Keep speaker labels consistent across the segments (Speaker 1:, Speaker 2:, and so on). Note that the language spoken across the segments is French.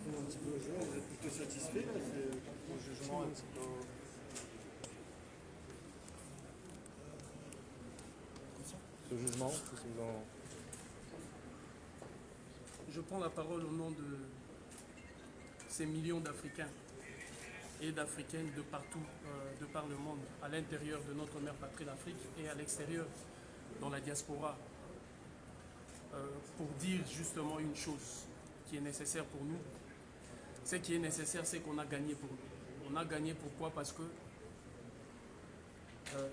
Speaker 1: Un petit peu au jeu, vous êtes plutôt satisfait là, le jugement un petit peu. Ce jugement, qu'est-ce que vous en...
Speaker 2: Je prends la parole au nom de ces millions d'Africains et d'Africaines de partout, de par le monde, à l'intérieur de notre mère patrie l'Afrique et à l'extérieur, dans la diaspora, pour dire justement une chose qui est nécessaire pour nous. Ce qui est nécessaire, c'est qu'on a gagné pour nous. On a gagné pourquoi? Parce que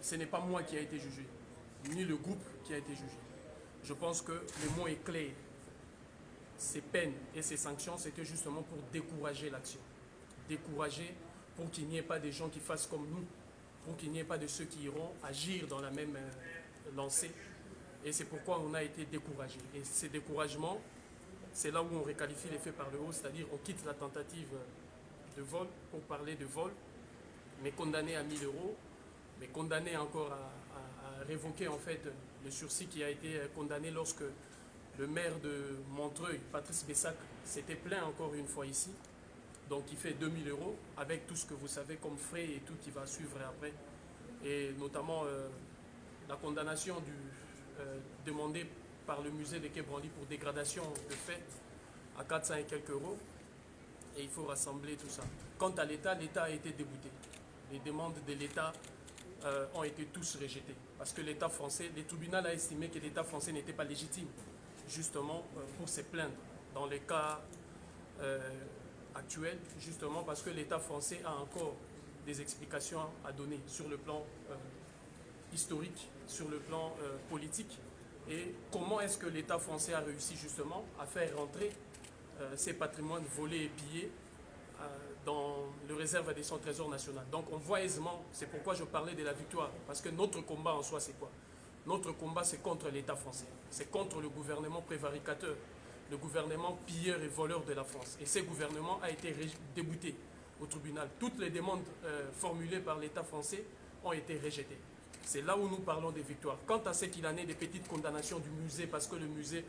Speaker 2: ce n'est pas moi qui a été jugé, ni le groupe qui a été jugé. Je pense que le mot est clair. Ces peines et ces sanctions, c'était justement pour décourager l'action. Décourager pour qu'il n'y ait pas des gens qui fassent comme nous, pour qu'il n'y ait pas de ceux qui iront agir dans la même lancée. Et c'est pourquoi on a été découragé. Et ces découragements, c'est là où on réqualifie les faits par le haut, c'est-à-dire on quitte la tentative de vol pour parler de vol, mais condamné à 1 000 €, mais condamné encore à révoquer en fait le sursis qui a été condamné lorsque le maire de Montreuil, Patrice Bessac, s'était plaint encore une fois ici. Donc il fait 2 000 € avec tout ce que vous savez comme frais et tout qui va suivre après. Et notamment la condamnation demandée par le musée de Quai Branly pour dégradation de fait à 400 et quelques euros. Et il faut rassembler tout ça. Quant à l'État, l'État a été débouté. Les demandes de l'État ont été tous rejetées. Parce que l'État français, le tribunal a estimé que l'État français n'était pas légitime, justement pour se plaindre dans les cas actuels, justement parce que l'État français a encore des explications à donner sur le plan historique, sur le plan politique. Et comment est-ce que l'État français a réussi justement à faire rentrer ces patrimoines volés et pillés dans le réserve de son trésor national. Donc on voit aisément, c'est pourquoi je parlais de la victoire, parce que notre combat en soi c'est quoi? Notre combat c'est contre l'État français, c'est contre le gouvernement prévaricateur, le gouvernement pilleur et voleur de la France. Et ce gouvernement a été débouté au tribunal. Toutes les demandes formulées par l'État français ont été rejetées. C'est là où nous parlons des victoires. Quant à ce qu'il en est des petites condamnations du musée, parce que le musée,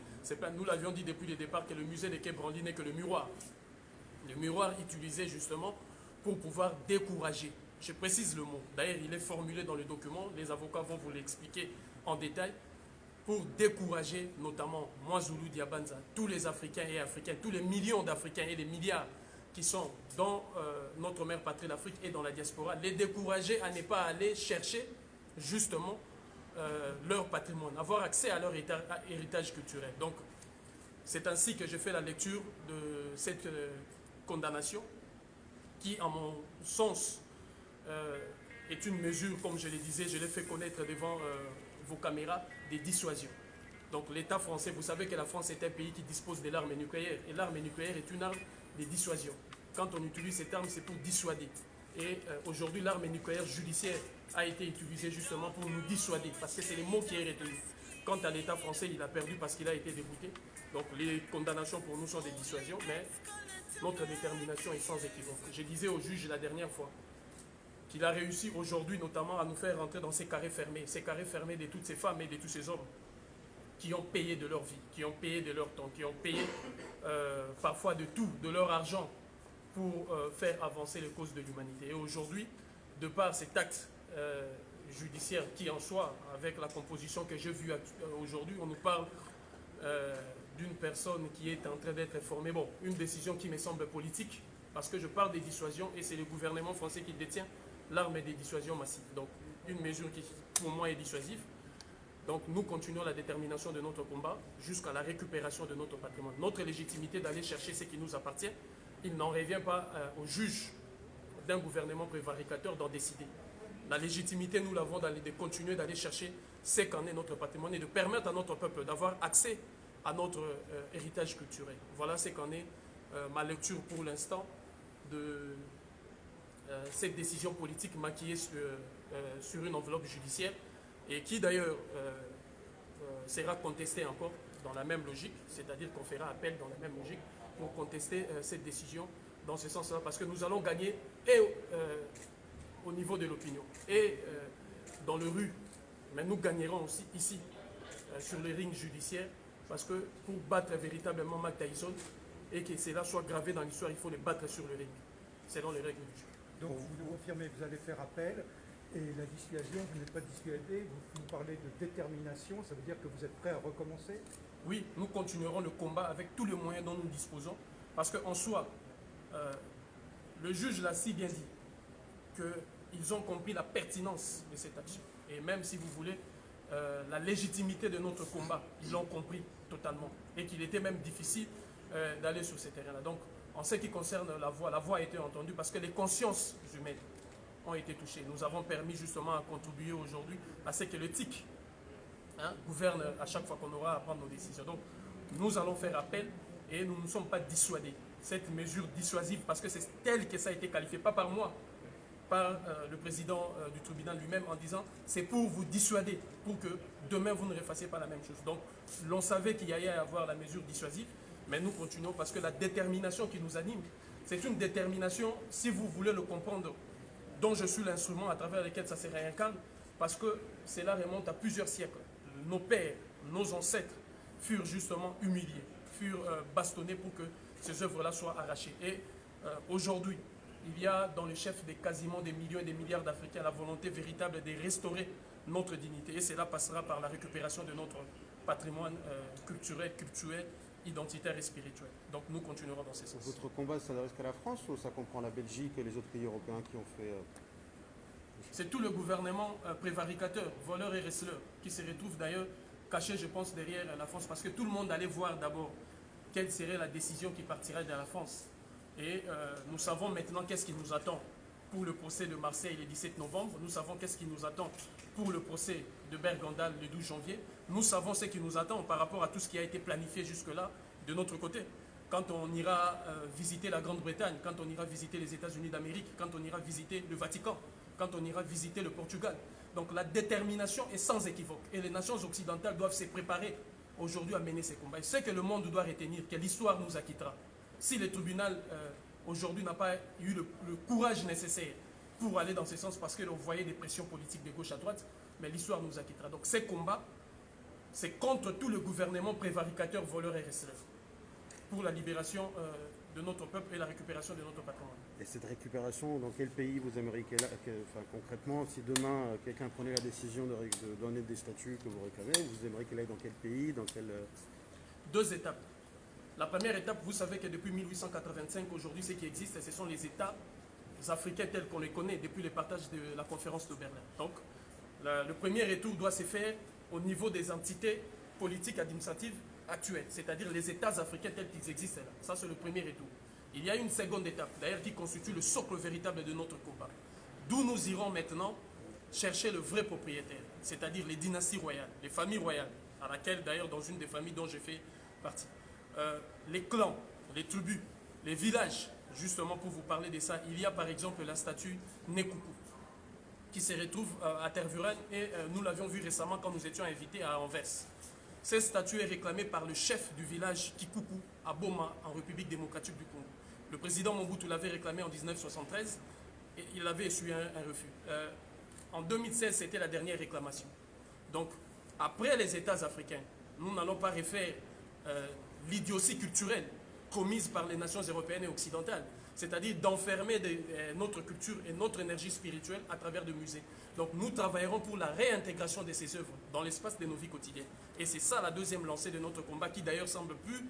Speaker 2: nous l'avions dit depuis le départ que le musée de Quai Branly n'est que le miroir. Le miroir utilisé justement pour pouvoir décourager. Je précise le mot. D'ailleurs, il est formulé dans le document. Les avocats vont vous l'expliquer en détail. Pour décourager notamment moi, Zulu Diabanza, tous les Africains et Africaines, tous les millions d'Africains et les milliards qui sont dans notre mère patrie l'Afrique et dans la diaspora, les décourager à ne pas aller chercher justement leur patrimoine, avoir accès à leur héritage culturel. Donc, c'est ainsi que je fais la lecture de cette condamnation qui, à mon sens, est une mesure, comme je le disais, je l'ai fait connaître devant vos caméras, des dissuasions. Donc l'État français, vous savez que la France est un pays qui dispose de l'arme nucléaire, et l'arme nucléaire est une arme de dissuasion. Quand on utilise cette arme, c'est pour dissuader. Et aujourd'hui, l'arme nucléaire judiciaire a été utilisée justement pour nous dissuader, parce que c'est le mot qui est retenu. Quant à l'État français, il a perdu parce qu'il a été débouté. Donc les condamnations pour nous sont des dissuasions, mais notre détermination est sans équivoque. Je disais au juge la dernière fois qu'il a réussi aujourd'hui notamment à nous faire rentrer dans ces carrés fermés de toutes ces femmes et de tous ces hommes qui ont payé de leur vie, qui ont payé de leur temps, qui ont payé parfois de tout, de leur argent pour faire avancer les causes de l'humanité. Et aujourd'hui, de par cet acte judiciaire qui en soi, avec la composition que j'ai vue aujourd'hui, on nous parle d'une personne qui est en train d'être formée. Bon, une décision qui me semble politique, parce que je parle des dissuasions et c'est le gouvernement français qui détient l'arme des dissuasions massives. Donc, une mesure qui, pour moi, est dissuasive. Donc, nous continuons la détermination de notre combat jusqu'à la récupération de notre patrimoine. Notre légitimité d'aller chercher ce qui nous appartient, il n'en revient pas aux juges d'un gouvernement prévaricateur d'en décider. La légitimité, nous l'avons de continuer d'aller chercher ce qu'en est notre patrimoine et de permettre à notre peuple d'avoir accès à notre héritage culturel. Voilà ce qu'en est ma lecture pour l'instant de cette décision politique maquillée sur une enveloppe judiciaire et qui d'ailleurs sera contestée encore dans la même logique, c'est-à-dire qu'on fera appel dans la même logique pour contester cette décision dans ce sens-là, parce que nous allons gagner et au niveau de l'opinion et dans le rue, mais nous gagnerons aussi ici sur les rings judiciaires Parce que pour battre véritablement Mike Tyson et que cela soit gravé dans l'histoire, il faut les battre sur le ring, selon les règles du jeu.
Speaker 3: Donc vous nous confirmez, vous allez faire appel, et la dissuasion, vous n'êtes pas dissuadé, vous nous parlez de détermination, ça veut dire que vous êtes prêt à recommencer?
Speaker 2: Oui, nous continuerons le combat avec tous les moyens dont nous disposons, parce qu'en soi, le juge l'a si bien dit qu'ils ont compris la pertinence de cette action. Et même si vous voulez, la légitimité de notre combat, ils l'ont compris totalement. Et qu'il était même difficile d'aller sur ces terrains-là. Donc, en ce qui concerne la voix a été entendue parce que les consciences humaines ont été touchées. Nous avons permis justement à contribuer aujourd'hui à ce que le TIC gouverne à chaque fois qu'on aura à prendre nos décisions. Donc, nous allons faire appel et nous ne sommes pas dissuadés. Cette mesure dissuasive, parce que c'est tel que ça a été qualifié, pas par moi, par le président du tribunal lui-même, en disant c'est pour vous dissuader, pour que demain vous ne refassiez pas la même chose. Donc, l'on savait qu'il y allait avoir la mesure dissuasive, mais nous continuons parce que la détermination qui nous anime, c'est une détermination, si vous voulez le comprendre, dont je suis l'instrument à travers lequel ça se réincarne, parce que cela remonte à plusieurs siècles. Nos pères, nos ancêtres furent justement humiliés, furent bastonnés pour que ces œuvres-là soient arrachées. Et aujourd'hui, il y a dans le chef des quasiment des millions et des milliards d'Africains la volonté véritable de restaurer notre dignité. Et cela passera par la récupération de notre patrimoine culturel, identitaire et spirituel. Donc nous continuerons dans ce sens.
Speaker 4: Votre combat s'adresse qu'à la France ou ça comprend la Belgique et les autres pays européens qui ont fait...
Speaker 2: C'est tout le gouvernement prévaricateur, voleur et receleur, qui se retrouve d'ailleurs caché, je pense, derrière la France, parce que tout le monde allait voir d'abord quelle serait la décision qui partirait de la France. Et nous savons maintenant qu'est-ce qui nous attend pour le procès de Marseille le 17 novembre. Nous savons qu'est-ce qui nous attend pour le procès de Bergendal le 12 janvier. Nous savons ce qui nous attend par rapport à tout ce qui a été planifié jusque-là de notre côté. Quand on ira visiter la Grande-Bretagne, quand on ira visiter les États-Unis d'Amérique, quand on ira visiter le Vatican, quand on ira visiter le Portugal. Donc la détermination est sans équivoque. Et les nations occidentales doivent se préparer aujourd'hui à mener ces combats. Et ce que le monde doit retenir, que l'histoire nous acquittera. Si le tribunal aujourd'hui n'a pas eu le courage nécessaire pour aller dans ce sens, parce que l'on voyait des pressions politiques de gauche à droite, mais l'histoire nous acquittera. Donc ces combats, c'est contre tout le gouvernement prévaricateur, voleur et receleur, pour la libération de notre peuple et la récupération de notre patrimoine.
Speaker 4: Et cette récupération, dans quel pays vous aimeriez concrètement, si demain quelqu'un prenait la décision de donner des statuts que vous réclamez, vous aimeriez qu'elle aille dans quel pays, dans quel...
Speaker 2: Deux étapes. La première étape, vous savez que depuis 1885, aujourd'hui, ce qui existe, ce sont les États africains tels qu'on les connaît depuis le partage de la conférence de Berlin. Donc, le premier retour doit se faire au niveau des entités politiques administratives actuelles, c'est-à-dire les États africains tels qu'ils existent là. Ça, c'est le premier retour. Il y a une seconde étape, d'ailleurs, qui constitue le socle véritable de notre combat. D'où nous irons maintenant chercher le vrai propriétaire, c'est-à-dire les dynasties royales, les familles royales, à laquelle, d'ailleurs, dans une des familles dont je fais partie. Les clans, les tribus, les villages, justement pour vous parler de ça, il y a par exemple la statue Nekoukou qui se retrouve à Tervuren et nous l'avions vu récemment quand nous étions invités à Anvers. Cette statue est réclamée par le chef du village Kikuku à Boma en République démocratique du Congo. Le président Mobutu l'avait réclamé en 1973 et il avait essuyé un refus. En 2016, c'était la dernière réclamation. Donc, après les États africains, nous n'allons pas refaire l'idiotie culturelle commise par les nations européennes et occidentales, c'est-à-dire d'enfermer notre culture et notre énergie spirituelle à travers des musées. Donc nous travaillerons pour la réintégration de ces œuvres dans l'espace de nos vies quotidiennes. Et c'est ça la deuxième lancée de notre combat qui d'ailleurs semble plus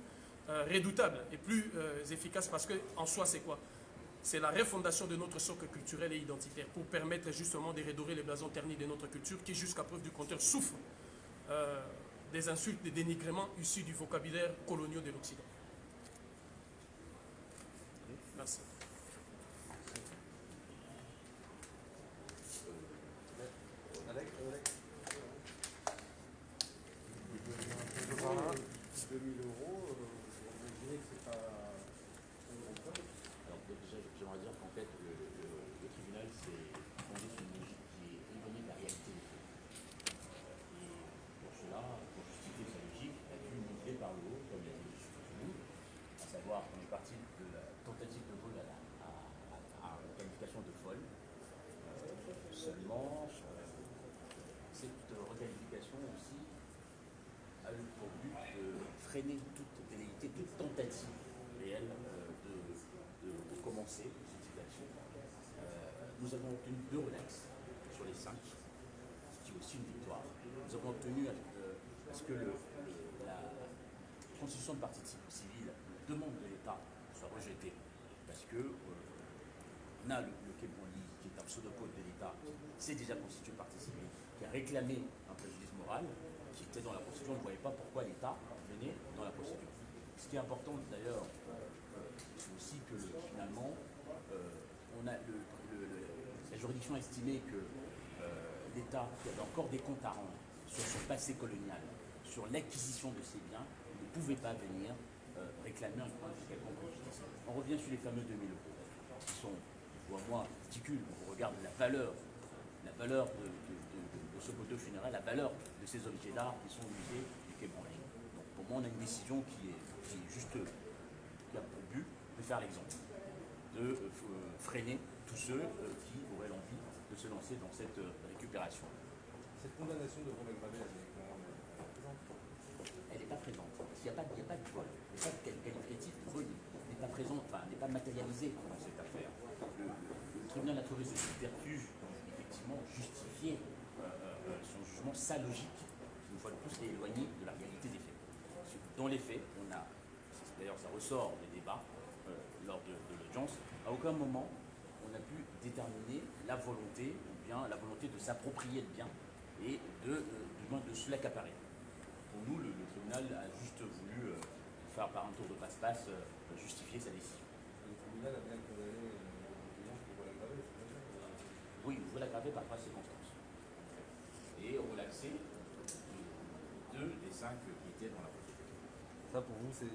Speaker 2: redoutable et plus efficace parce qu'en soi c'est quoi? C'est la refondation de notre socle culturel et identitaire pour permettre justement de redorer les blasons ternis de notre culture qui jusqu'à preuve du contraire souffre des insultes, des dénigrements issus du vocabulaire colonial de l'Occident. Merci.
Speaker 1: Alex 2000 euros, vous imaginez que c'est pas un gros point.
Speaker 5: Alors déjà, j'aimerais dire qu'en fait, le tribunal s'est fondé sur une logique qui est éloignée de la réalité des faits. Et pour cela, pour justifier sa logique, elle a dû monter par le haut, comme l'a dit M. Foucault, à savoir qu'on est parti de la tentative de vol à la avancé de ce type d'action. Nous avons obtenu 2 Rolex sur les 5, ce qui est aussi une victoire. Nous avons obtenu à ce que la constitution de partie civile, la demande de l'État, soit rejetée. Parce que on a le Quai Branly, qui est un pseudocode de l'État, qui s'est déjà constitué partie civile, qui a réclamé un préjudice moral, qui était dans la procédure. On ne voyait pas pourquoi l'État venait dans la procédure. Ce qui est important d'ailleurs, c'est aussi que finalement, on a la juridiction a estimé que l'État, qui avait encore des comptes à rendre sur son passé colonial, sur l'acquisition de ces biens, ne pouvait pas venir réclamer un quelconque préjudice. On revient sur les fameux 2000 euros, qui sont, pour moi, ridicules. On regarde la valeur de ce poteau funéraire, la valeur de ces objets d'art qui sont au musée du Quai Branly. Donc pour moi, on a une décision qui est juste, qui a pour but de faire l'exemple, de freiner tous ceux qui auraient l'envie de se lancer dans cette récupération.
Speaker 6: Cette condamnation de Romain Gravel,
Speaker 5: Elle n'est pas présente. Parce qu'il n'y a pas de vol, il n'y a pas de qualificatif de vol, n'est pas présent, enfin, n'est pas matérialisé dans cette affaire. Le tribunal a trouvé ce subterfuge, effectivement, justifier son jugement, sa logique, une fois de plus, est éloignée de la réalité des faits. Dans les faits, on a, d'ailleurs ça ressort des débats lors de l'audience, à aucun moment on a pu déterminer la volonté, ou bien la volonté de s'approprier le bien et du moins de se l'accaparer. Pour nous, le tribunal a juste voulu faire par un tour de passe-passe justifier sa décision.
Speaker 6: le tribunal a bien condamné pour Romain Gravel,
Speaker 5: Oui, vous l'aggravez par 3 circonstances. Et relaxer 2 des 5 qui étaient dans la procédure.
Speaker 6: Ça, pour vous, c'est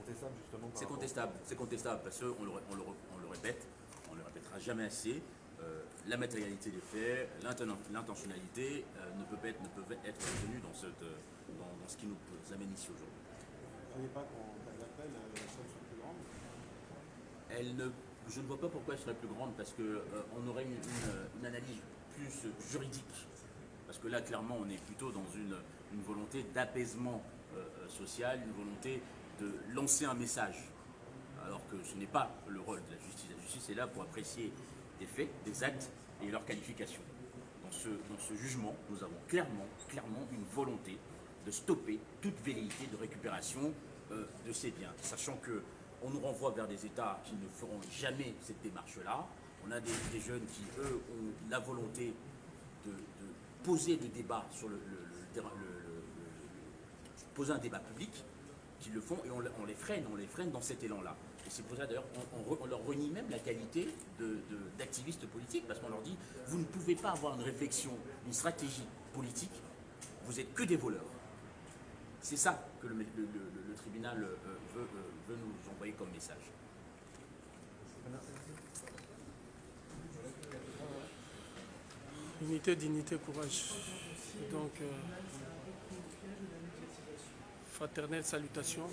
Speaker 6: contestable justement par rapport-
Speaker 5: C'est contestable parce qu'on le répète, on ne le répétera jamais assez. La matérialité des faits, l'intentionnalité ne peuvent être retenues dans ce qui nous amène ici aujourd'hui.
Speaker 4: Vous ne croyez pas qu'en cas d'appel, la somme soit plus grande?
Speaker 5: Je ne vois pas pourquoi elle serait plus grande, parce qu'on aurait une analyse plus juridique. Parce que là, clairement, on est plutôt dans une volonté d'apaisement social, une volonté de lancer un message. Alors que ce n'est pas le rôle de la justice. La justice est là pour apprécier des faits, des actes et leur qualification. Dans ce jugement, nous avons clairement une volonté de stopper toute velléité de récupération de ces biens, sachant qu'on nous renvoie vers des États qui ne feront jamais cette démarche-là. On a des jeunes qui, eux, ont la volonté de poser le débat sur poser un débat public, qui le font, et on les freine dans cet élan-là. Et c'est pour ça d'ailleurs on leur renie même la qualité d'activistes politiques, parce qu'on leur dit vous ne pouvez pas avoir une réflexion, une stratégie politique, vous êtes que des voleurs. C'est ça que le tribunal veut nous envoyer comme message.
Speaker 2: Unité, dignité, courage. Donc, fraternelle salutation.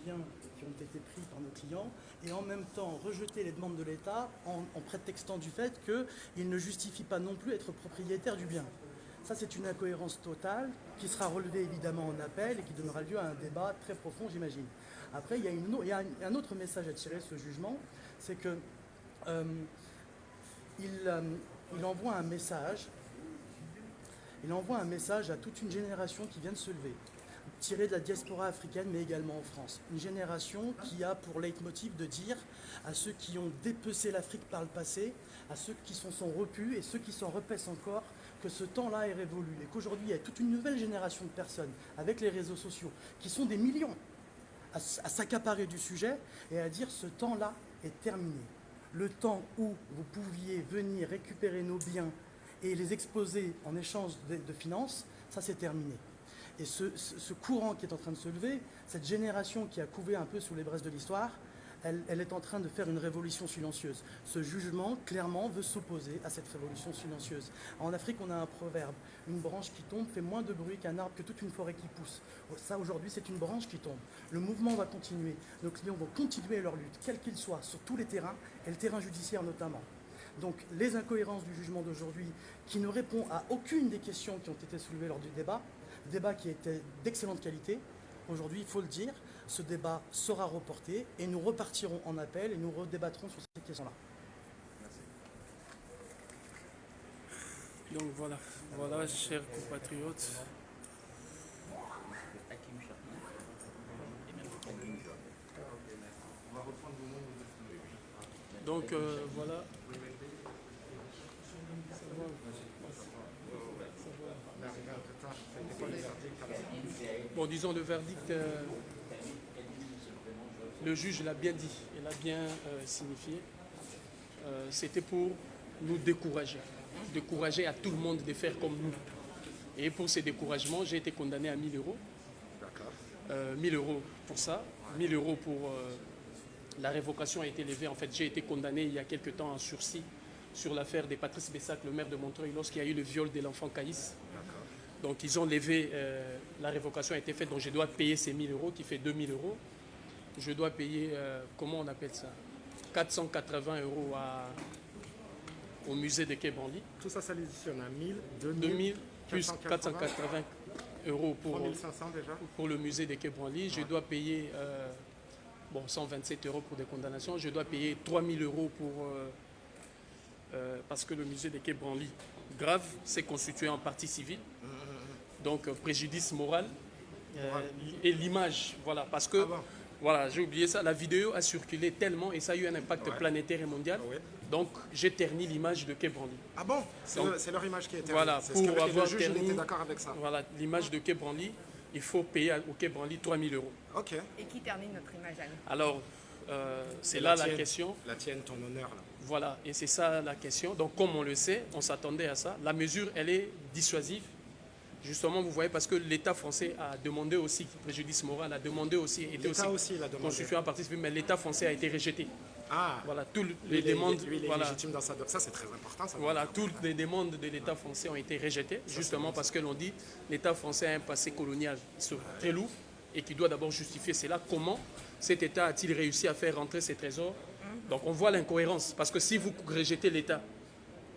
Speaker 7: Qui ont été pris par nos clients, et en même temps rejeter les demandes de l'État en prétextant du fait qu'il ne justifie pas non plus être propriétaire du bien. Ça, c'est une incohérence totale qui sera relevée évidemment en appel et qui donnera lieu à un débat très profond, j'imagine. Après, il y a un autre message à tirer de ce jugement, c'est que il envoie un message à toute une génération qui vient de se lever, tirée de la diaspora africaine, mais également en France. Une génération qui a pour leitmotiv de dire à ceux qui ont dépecé l'Afrique par le passé, à ceux qui s'en sont repus et ceux qui s'en repaissent encore, que ce temps-là est révolu et qu'aujourd'hui il y a toute une nouvelle génération de personnes avec les réseaux sociaux qui sont des millions à s'accaparer du sujet et à dire ce temps-là est terminé. Le temps où vous pouviez venir récupérer nos biens et les exposer en échange de finances, ça c'est terminé. Et ce courant qui est en train de se lever, cette génération qui a couvé un peu sous les braises de l'histoire, elle est en train de faire une révolution silencieuse. Ce jugement, clairement, veut s'opposer à cette révolution silencieuse. En Afrique, on a un proverbe, une branche qui tombe fait moins de bruit qu'un arbre, que toute une forêt qui pousse. Ça, aujourd'hui, c'est une branche qui tombe. Le mouvement va continuer. Nos clients vont continuer leur lutte, quels qu'ils soient, sur tous les terrains, et le terrain judiciaire notamment. Donc, les incohérences du jugement d'aujourd'hui, qui ne répond à aucune des questions qui ont été soulevées lors du débat qui était d'excellente qualité. Aujourd'hui, il faut le dire, ce débat sera reporté et nous repartirons en appel et nous redébattrons sur ces questions-là.
Speaker 2: Donc voilà, chers compatriotes. Donc voilà. Bon, disons le verdict, le juge l'a bien dit, il l'a bien signifié. C'était pour nous décourager à tout le monde de faire comme nous. Et pour ces découragements, j'ai été condamné à 1 000 euros.
Speaker 1: D'accord.
Speaker 2: 1 000 euros pour ça, 1 000 euros pour la révocation a été levée. En fait, j'ai été condamné il y a quelque temps en sursis sur l'affaire de Patrice Bessac, le maire de Montreuil, lorsqu'il y a eu le viol de l'enfant Caïs. Donc ils ont levé, la révocation a été faite, donc je dois payer ces 1 000 euros qui fait 2 000 euros. Je dois payer, comment on appelle ça, 480 euros au musée de Quai Branly.
Speaker 1: Tout ça, ça l'additionne à 1000,
Speaker 2: 2000 plus 480 euros pour
Speaker 1: 3500 déjà.
Speaker 2: pour le musée de Quai Branly. Je dois payer 127 euros pour des condamnations. Je dois payer 3 000 euros parce que le musée de Quai Branly, grave, c'est constitué en partie civile. Donc préjudice moral et l'image. Voilà, parce que, voilà, j'ai oublié ça, la vidéo a circulé tellement et ça a eu un impact planétaire et mondial. Donc j'ai terni l'image de Quai Branly.
Speaker 1: Ah bon? C'est leur image qui est ternie.
Speaker 2: Voilà,
Speaker 1: C'est ce que
Speaker 2: pour avoir
Speaker 1: le juge il
Speaker 2: terni,
Speaker 1: était d'accord avec ça.
Speaker 2: voilà, l'image de Quai Branly, il faut payer au Quai Branly 3 000 euros.
Speaker 1: Ok.
Speaker 8: Et qui ternit notre image à nous?
Speaker 2: Alors, c'est
Speaker 1: Et
Speaker 2: là la
Speaker 1: tienne.
Speaker 2: question.
Speaker 1: La tienne, ton honneur là.
Speaker 2: Voilà, et c'est ça la question. Donc, comme on le sait, on s'attendait à ça. La mesure, elle est dissuasive. Justement, vous voyez, parce que l'État français a demandé aussi, préjudice moral, a demandé aussi, était
Speaker 1: L'État aussi l'a demandé.
Speaker 2: constitué en partie civile, mais l'État français a été rejeté.
Speaker 1: Ah.
Speaker 2: Voilà, toutes
Speaker 1: Lui,
Speaker 2: les demandes,
Speaker 1: lui, il est
Speaker 2: voilà,
Speaker 1: légitime dans sa... Ça, c'est très important. Ça,
Speaker 2: voilà, toutes les demandes de l'État français ont été rejetées, justement parce que l'on dit l'État français a un passé colonial très lourd et qui doit d'abord justifier cela. Comment cet État a-t-il réussi à faire rentrer ces trésors? Donc on voit l'incohérence, parce que si vous rejetez l'État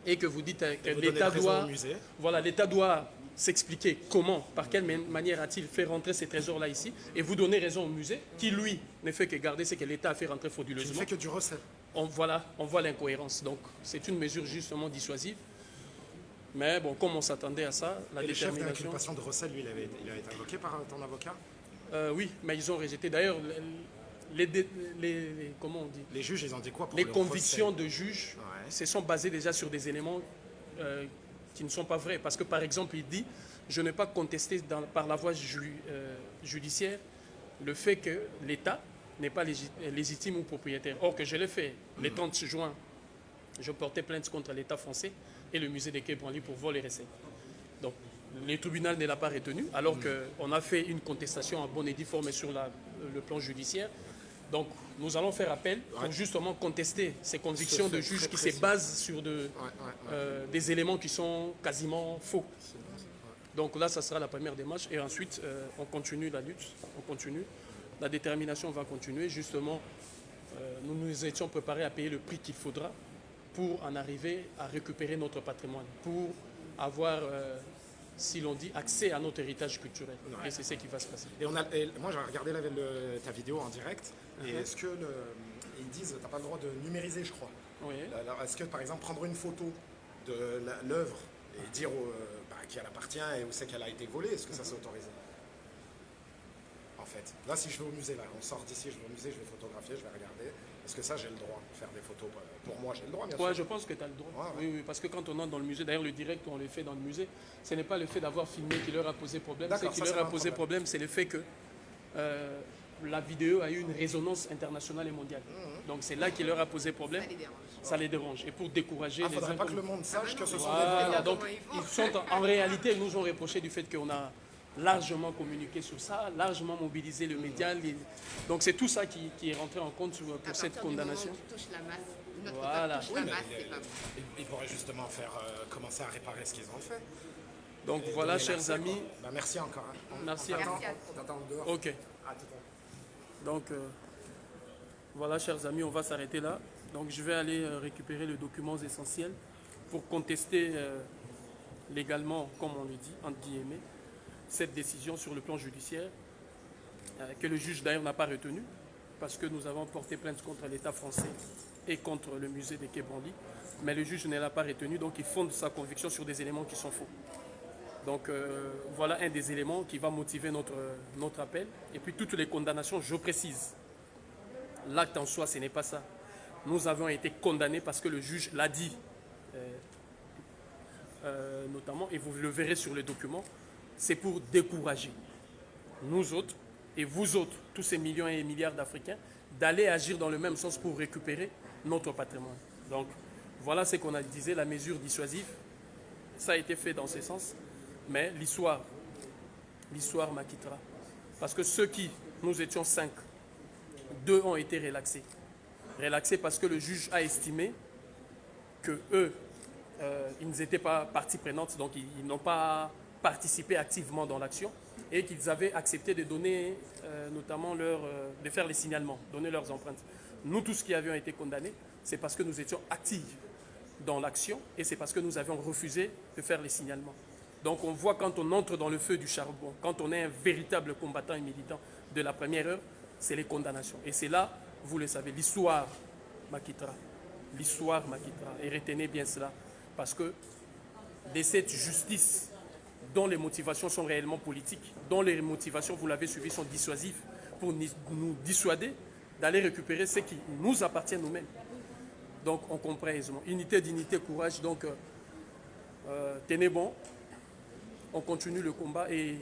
Speaker 2: et que vous dites que
Speaker 1: vous donnez
Speaker 2: l'État
Speaker 1: raison
Speaker 2: doit,
Speaker 1: au musée.
Speaker 2: voilà, l'État doit s'expliquer comment, par quelle manière a-t-il fait rentrer ces trésors-là ici, et vous donnez raison au musée, qui lui ne fait que garder ce que l'État a fait rentrer
Speaker 1: Tu ne
Speaker 2: frauduleusement.
Speaker 1: fais que du recel.
Speaker 2: On voit l'incohérence. Donc c'est une mesure justement dissuasive. Mais bon, comme on s'attendait à ça, la
Speaker 1: Et le chef
Speaker 2: détermination...
Speaker 1: d'inculpation de recel, lui, il a été invoqué par ton avocat?
Speaker 2: Oui, mais ils ont rejeté. D'ailleurs, comment on dit,
Speaker 1: Les juges, ils ont dit quoi pour
Speaker 2: les
Speaker 1: le
Speaker 2: convictions
Speaker 1: recel?
Speaker 2: de juges
Speaker 1: Ouais.
Speaker 2: se sont basées déjà sur des éléments qui ne sont pas vrais. Parce que par exemple, il dit, je n'ai pas contesté par la voie judiciaire le fait que l'État n'est pas légitime ou propriétaire. Or que je l'ai fait. Le 30 juin, je portais plainte contre l'État français et le musée des Quai Branly pour vol et recel. Donc, le tribunal ne l'a pas retenu, alors qu'on a fait une contestation en bonne et due forme sur le plan judiciaire. Donc, nous allons faire appel pour justement contester ces convictions de juges qui se basent sur des éléments qui sont quasiment faux. Donc là, ça sera la première démarche. Et ensuite, on continue la lutte, on continue. La détermination va continuer. Justement, nous nous étions préparés à payer le prix qu'il faudra pour en arriver à récupérer notre patrimoine, pour avoir, si l'on dit, accès à notre héritage culturel. Et c'est ce qui va se passer.
Speaker 1: Et moi, j'ai regardé ta vidéo en direct. Et est-ce que ils disent, t'as pas le droit de numériser, je crois.
Speaker 2: Oui.
Speaker 1: Alors, est-ce que, par exemple, prendre une photo de l'œuvre et dire qui elle appartient et où c'est qu'elle a été volée, est-ce que ça c'est autorisé? En fait, là, si je vais au musée, là, on sort d'ici, je vais au musée, je vais photographier, je vais regarder. Est-ce que ça, j'ai le droit de faire des photos? Pour moi, j'ai le droit, bien
Speaker 2: Ouais,
Speaker 1: sûr.
Speaker 2: je pense que tu as le droit.
Speaker 1: Ouais, ouais.
Speaker 2: Oui, parce que quand on entre dans le musée, d'ailleurs le direct on le fait dans le musée, ce n'est pas le fait d'avoir filmé qui leur a posé problème. Ce
Speaker 1: D'accord,
Speaker 2: qui
Speaker 1: ça,
Speaker 2: leur
Speaker 1: c'est
Speaker 2: a
Speaker 1: pas un
Speaker 2: posé
Speaker 1: problème.
Speaker 2: problème, c'est le fait que la vidéo a eu une résonance internationale et mondiale. Donc c'est là qui leur a posé problème.
Speaker 8: Ça les dérange.
Speaker 2: Ça les dérange. Et pour décourager
Speaker 1: Ah,
Speaker 2: les
Speaker 1: faudrait pas que
Speaker 2: inconnus.
Speaker 1: le monde sache que ce sont des
Speaker 2: Voilà,
Speaker 1: voleurs.
Speaker 2: donc
Speaker 8: Comment ils
Speaker 2: ils sont en réalité, ils nous ont reproché du fait qu'on a largement communiqué sur ça, largement mobilisé le média. Donc c'est tout ça qui est rentré en compte pour cette condamnation.
Speaker 8: Touche la masse. Notre
Speaker 2: Voilà.
Speaker 8: peuple touche
Speaker 1: Oui,
Speaker 8: la
Speaker 1: mais
Speaker 8: masse, c'est pas bon.
Speaker 1: ils pourraient justement faire commencer à réparer ce qu'ils ont fait.
Speaker 2: Donc
Speaker 1: Et
Speaker 2: voilà,
Speaker 1: donner
Speaker 2: chers
Speaker 1: l'accès,
Speaker 2: amis.
Speaker 1: quoi. Bah, merci encore. Hein.
Speaker 2: Merci à
Speaker 8: Merci
Speaker 2: vous.
Speaker 8: à
Speaker 1: On t'attend dehors.
Speaker 2: Ok.
Speaker 1: À tout à l'heure.
Speaker 2: Donc voilà, chers amis, on va s'arrêter là. Donc je vais aller récupérer les documents essentiels pour contester légalement, comme on le dit, entre guillemets, cette décision sur le plan judiciaire, que le juge d'ailleurs n'a pas retenue, parce que nous avons porté plainte contre l'État français et contre le musée des Quai Branly, mais le juge ne l'a pas retenu, donc il fonde sa conviction sur des éléments qui sont faux. Donc voilà un des éléments qui va motiver notre appel. Et puis toutes les condamnations, je précise, l'acte en soi, ce n'est pas ça. Nous avons été condamnés parce que le juge l'a dit, notamment, et vous le verrez sur les documents, c'est pour décourager nous autres et vous autres, tous ces millions et milliards d'Africains, d'aller agir dans le même sens pour récupérer notre patrimoine. Donc voilà ce qu'on a disé, la mesure dissuasive, ça a été fait dans ce sens, mais l'histoire m'acquittera. Parce que ceux qui, nous étions 5, 2 ont été relaxés. Relaxés parce que le juge a estimé que eux, ils n'étaient pas partie prenante, donc ils n'ont pas participé activement dans l'action et qu'ils avaient accepté de donner, notamment de faire les signalements, donner leurs empreintes. Nous, tous qui avions été condamnés, c'est parce que nous étions actifs dans l'action et c'est parce que nous avions refusé de faire les signalements. Donc on voit quand on entre dans le feu du charbon, quand on est un véritable combattant et militant de la première heure, c'est les condamnations. Et c'est là, vous le savez, l'histoire m'acquittera. L'histoire m'acquittera. Et retenez bien cela. Parce que de cette justice dont les motivations sont réellement politiques, dont les motivations, vous l'avez suivi, sont dissuasives pour nous dissuader d'aller récupérer ce qui nous appartient nous-mêmes. Donc on comprend aisément. Unité, dignité, courage. Donc tenez bon. On continue le combat et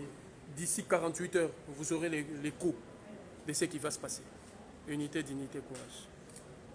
Speaker 2: d'ici 48 heures, vous aurez l'écho de ce qui va se passer. Unité, dignité, courage.